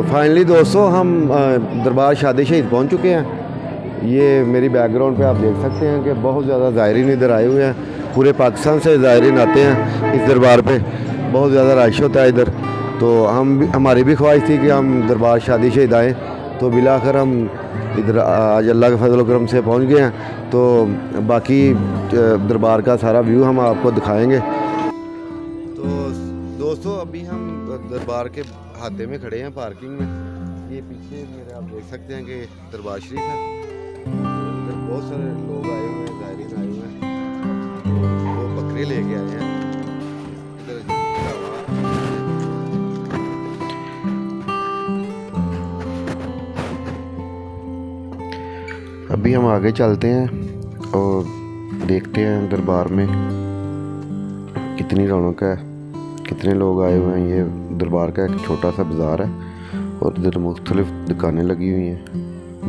Finally दोस्तों हम दरबार शादी शहीद पहुंच चुके हैं। ये मेरी बैकग्राउंड पे आप देख सकते हैं कि बहुत ज़्यादा ज़ायरीन इधर आए हुए हैं। पूरे पाकिस्तान से ज़ायरीन आते हैं इस दरबार पे, बहुत ज़्यादा रश होता है इधर। तो हमारी भी ख्वाहिश थी कि हम दरबार शादी शहीद आएँ, तो बिलाखिर हम इधर आज अल्लाह के फजल करम से पहुँच गए हैं। तो बाकी दरबार का सारा व्यू हम आपको दिखाएँगे। तो दोस्तों अभी हम दरबार के हाथे में खड़े हैं, पार्किंग में। ये पीछे मेरे आप देख सकते हैं कि दरबार शरीफ है। इधर बहुत सारे लोग आए हुए हैं, ज़ायरीन आए हुए हैं। वो बकरे लेके आए हैं इधर। अभी हम आगे चलते हैं और देखते हैं दरबार में कितनी रौनक है, कितने लोग आए हुए हैं। ये दरबार का एक छोटा सा बाज़ार है और इधर मुख्तलिफ़ दुकानें लगी हुई हैं,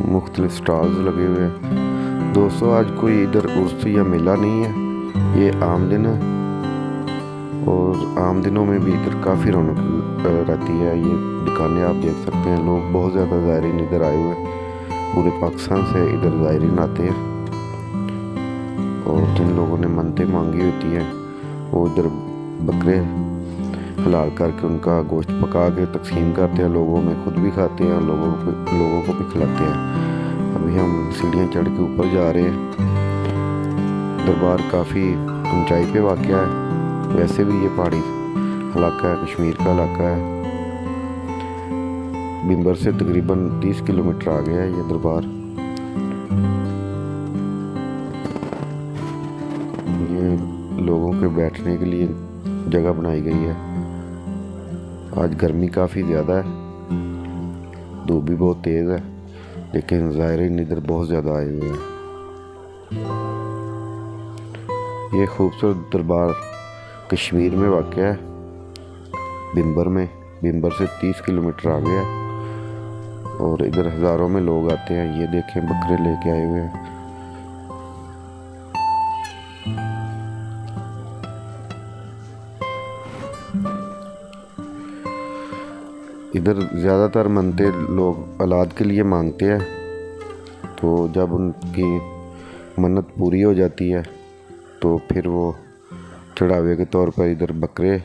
मुख्तलिफ़ स्टॉल्स लगे हुए हैं। दोस्तों आज कोई इधर उर्स या मेला नहीं है, ये आम दिन है और आम दिनों में भी इधर काफ़ी रौनक रहती है। ये दुकानें आप देख सकते हैं, लोग बहुत ज़्यादा ज़ायरीन इधर आए हुए हैं। पूरे पाकिस्तान से इधर ज़ायरीन आते हैं और जिन लोगों ने मन्नतें मांगी होती हैं वो इधर बकरे हलाल करके उनका गोश्त पका के तकसीम करते हैं, लोगों में, खुद भी खाते हैं और लोगों को भी खिलाते हैं। अभी हम सीढ़ियाँ चढ़ के ऊपर जा रहे हैं। दरबार काफ़ी ऊंचाई पे वाक़या है, वैसे भी ये पहाड़ी इलाका है, कश्मीर का इलाका है। बिम्बर से तकरीबन 30 किलोमीटर आ गया है ये दरबार। ये लोगों के बैठने के लिए जगह बनाई गई है। आज गर्मी काफ़ी ज़्यादा है, धूप भी बहुत तेज़ है, लेकिन ज़ायरीन इधर बहुत ज़्यादा आए हुए हैं। ये खूबसूरत दरबार कश्मीर में वाक़या है, बिम्बर से 30 किलोमीटर आगे है और इधर हज़ारों में लोग आते हैं। ये देखें बकरे लेके आए हुए हैं। इधर ज़्यादातर मन्नतें लोग औलाद के लिए मांगते हैं, तो जब उनकी मन्नत पूरी हो जाती है तो फिर वो चढ़ावे के तौर पर इधर बकरे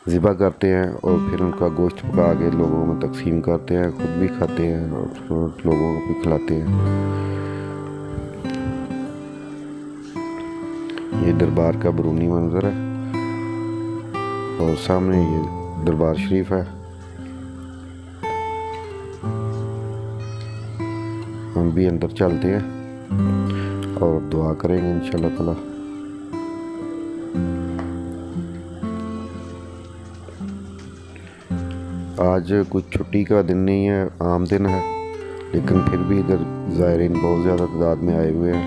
ज़िबा करते हैं और फिर उनका गोश्त पका के लोगों में तकसीम करते हैं, खुद भी खाते हैं और लोगों को भी खिलाते हैं। ये दरबार का बैरूनी मंजर है और सामने ये दरबार शरीफ है। हम भी अंदर चलते हैं और दुआ करेंगे इंशाल्लाह ताला। आज कुछ छुट्टी का दिन नहीं है, आम दिन है, लेकिन फिर भी इधर ज़ायरीन बहुत ज़्यादा तादाद में आए हुए हैं।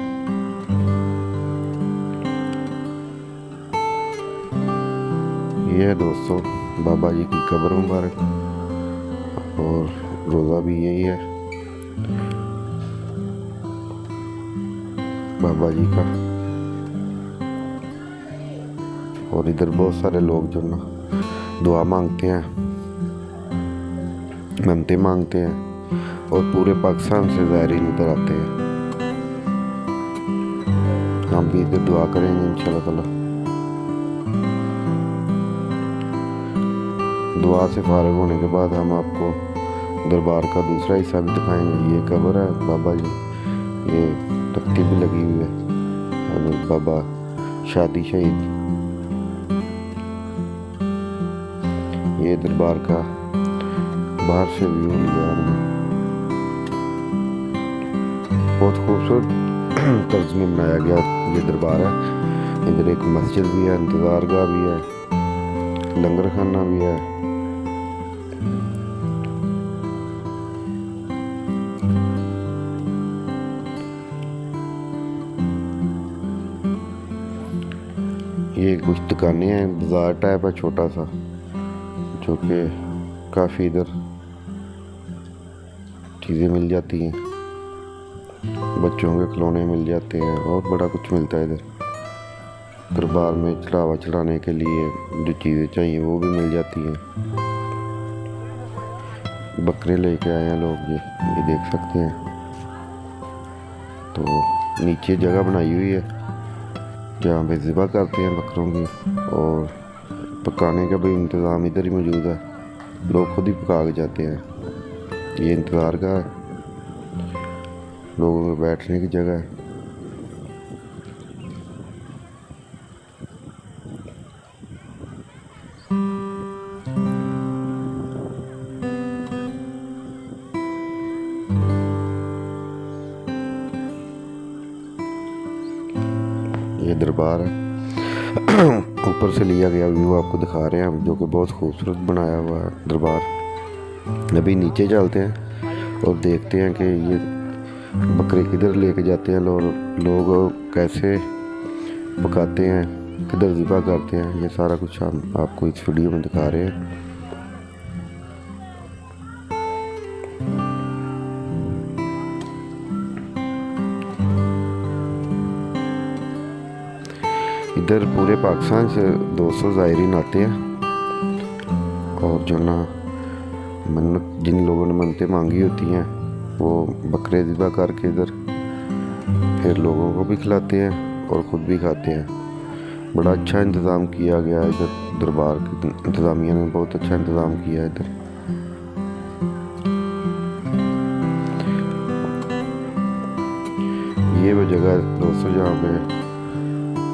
ये है दोस्तों बाबा जी की कब्र मुबारक और रोज़ा भी यही है बाबा जी का। और इधर बहुत सारे लोग जो ना दुआ मांगते हैं, मन्नतें मांगते हैं और पूरे पाकिस्तान से ज़ायरीन इधर आते हैं। हम भी इधर दुआ करेंगे इंशाल्लाह ताला। दुआ से फारिग होने के बाद हम आपको दरबार का दूसरा हिस्सा भी दिखाएंगे। ये कब्र है बाबा जी, ये तख्ती भी लगी हुई है और बाबा शादी शहीद। ये दरबार का बाहर से व्यू लिया हमने, बहुत खूबसूरत तर्ज में बनाया गया ये दरबार है। इधर एक मस्जिद भी है, इंतज़ारगाह भी है, लंगर खाना भी है। ये कुछ दुकानें हैं, बाजार टाइप है छोटा सा, जो कि काफ़ी इधर चीज़ें मिल जाती हैं, बच्चों के खिलौने मिल जाते हैं और बड़ा कुछ मिलता है इधर। दरबार में चढ़ावा चढ़ाने के लिए जो चीज़ें चाहिए वो भी मिल जाती हैं। बकरे लेके आए हैं लोग, ये देख सकते हैं। तो नीचे जगह बनाई हुई है जहाँ पे ज़िबा करते हैं बकरों की, और पकाने का भी इंतज़ाम इधर ही मौजूद है। लोग खुद ही पका के जाते हैं। ये इंतज़ार का है, लोगों के बैठने की जगह है। ये दरबार है, ऊपर से लिया गया व्यू आपको दिखा रहे हैं हम, जो कि बहुत खूबसूरत बनाया हुआ है दरबार। अभी नीचे चलते हैं और देखते हैं कि ये बकरे किधर लेके जाते हैं लोग कैसे पकाते हैं, किधर ज़िबा करते हैं। ये सारा कुछ हम आपको इस वीडियो में दिखा रहे हैं। इधर पूरे पाकिस्तान से 200 ज़ायरीन आते हैं, और जो ना मन्नत जिन लोगों ने मन्नतें मांगी होती हैं वो बकरे ज़िबा करके इधर फिर लोगों को भी खिलाते हैं और ख़ुद भी खाते हैं। बड़ा अच्छा इंतज़ाम किया गया है इधर, दरबार की इंतज़ामिया ने बहुत अच्छा इंतज़ाम किया है इधर। ये वो जगह है दोस्तों जहाँ पे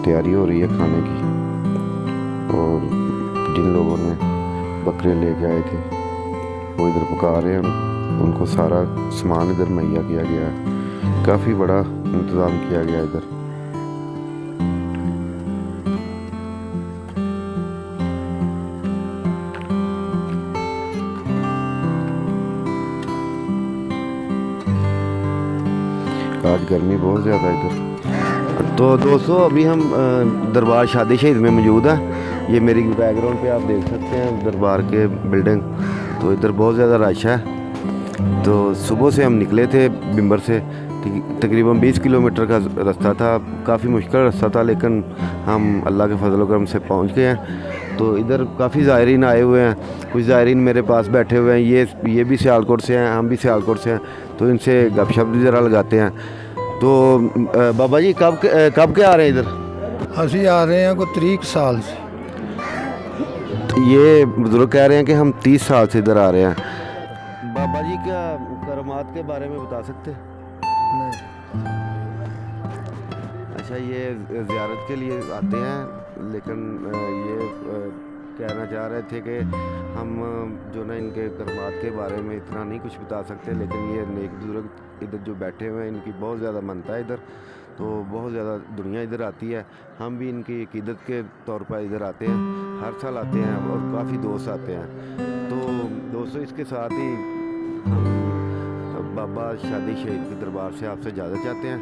तैयारी हो रही है खाने की, और जिन लोगों ने बकरे लेके आए थे वो इधर पका रहे हैं। उनको सारा सामान इधर मुहैया किया गया है, काफ़ी बड़ा इंतज़ाम किया गया इधर। आज गर्मी बहुत ज़्यादा है इधर। तो दोस्तों अभी हम दरबार शादी शहीद में मौजूद हैं। ये मेरी बैकग्राउंड पे आप देख सकते हैं दरबार के बिल्डिंग। तो इधर बहुत ज़्यादा रश है। तो सुबह से हम निकले थे बिम्बर से, तकरीबन 20 किलोमीटर का रास्ता था। काफ़ी मुश्किल रास्ता था, लेकिन हम अल्लाह के फजल करम से पहुंच गए हैं। तो इधर काफ़ी ज़ायरीन आए हुए हैं, कुछ ज़ायरीन मेरे पास बैठे हुए हैं। ये भी सियालकोट से हैं, हम भी सियालकोट से हैं। तो इनसे गपशप भी ज़रा लगाते हैं। तो बाबा जी कब के आ रहे हैं इधर? ਅਸੀਂ ਆ ਰਹੇ ਹਾਂ ਕੋਈ 30 साल से। ये बुजुर्ग कह रहे हैं कि हम 30 साल से इधर आ रहे हैं। बाबा जी क्या करमात के बारे में बता सकते हैं? अच्छा, ये ज़ियारत के लिए आते हैं, लेकिन ये कहना चाह रहे थे कि हम जो ना इनके करमात के बारे में इतना नहीं कुछ बता सकते, लेकिन ये नेक बुजुर्ग इधर जो बैठे हुए हैं इनकी बहुत ज़्यादा मानता है इधर। तो बहुत ज़्यादा दुनिया इधर आती है। हम भी इनकी अकीदत के तौर पर इधर आते हैं, हर साल आते हैं, और काफ़ी दोस्त आते हैं। तो दोस्तों इसके साथ ही हम बाबा शादी शहीद के दरबार से आपसे इजाज़त चाहते हैं।